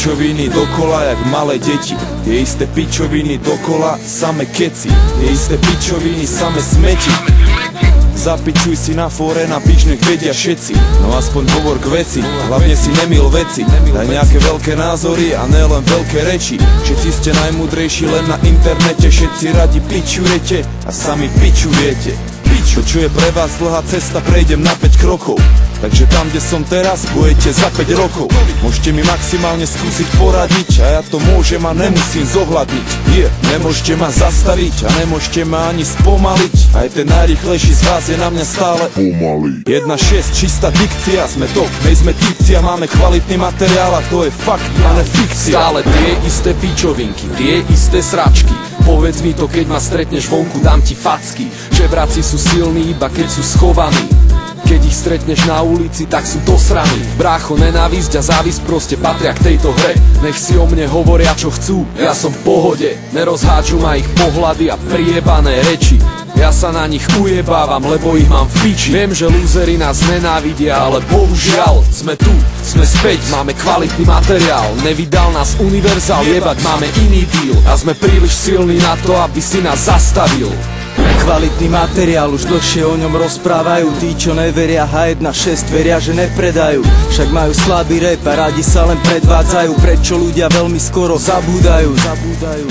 pičoviny dokola jak malé deti. Tie isté pičoviny dokola, same keci. Tie isté pičoviny, same smeti. Zapičuj si na fóre, na pič, nech vedia všetci. No aspoň hovor k veci, hlavne si nemil veci. Daj nejaké veľké názory a nelen veľké reči. Všetci ste najmúdrejší len na internete. Všetci radi pičujete a sami pičujete. Piču, čo je pre vás dlhá cesta, prejdem na 5 krokov. Takže tam, kde som teraz, budete za 5 rokov. Môžete mi maximálne skúsiť poradiť a ja to môžem a nemusím zohľadniť. Nemôžete ma zastaviť a nemôžete ma ani spomaliť. Aj ten najrýchlejší z vás je na mňa stále pomalý. 1.6, čistá dikcia, sme to, nejsme tipci a máme kvalitný materiál a to je fakt, a ne fikcia. Stále tie isté pičovinky, tie isté sračky. Povedz mi to, keď ma stretneš vonku, dám ti facky. Žebráci sú silní, iba keď sú schovaní. Keď ich stretneš na ulici, tak sú dosraní. Brácho, nenávisť a závisť proste patria k tejto hre. Nech si o mne hovoria čo chcú, ja som v pohode. Nerozháču ma ich pohľady a priebané reči. Ja sa na nich ujebávam, lebo ich mám v piči. Viem, že lúzeri nás nenávidia, ale bohužiaľ sme tu, sme späť, máme kvalitný materiál. Nevydal nás univerzál, jebať máme iný deal. A sme príliš silní na to, aby si nás zastavil. Kvalitný materiál, už dlhšie o ňom rozprávajú. Tí, čo neveria H1.6, veria, že nepredajú. Však majú slabý rap a radi sa len predvádzajú. Prečo ľudia veľmi skoro zabúdajú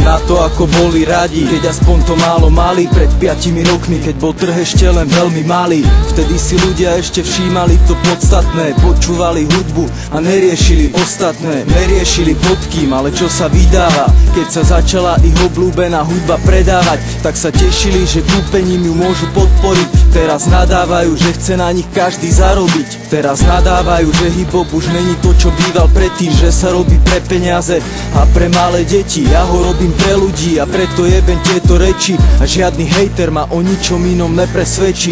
na to, ako boli radi, keď aspoň to málo mali. Pred 5 rokmi, keď bol trh ešte len veľmi malý, vtedy si ľudia ešte všímali to podstatné. Počúvali hudbu a neriešili ostatné. Neriešili pod kým, ale čo sa vydáva. Keď sa začala ich obľúbená hudba predávať, tak sa tešili, že kúpením ju môžu podporiť. Teraz nadávajú, že chce na nich každý zarobiť. Teraz nadávajú, že hip-hop už není to, čo býval predtým, že sa robí pre peniaze a pre malé deti. Ja ho robím pre ľudí a preto jebem tieto reči a žiadny hejter ma o ničom inom nepresvedčí.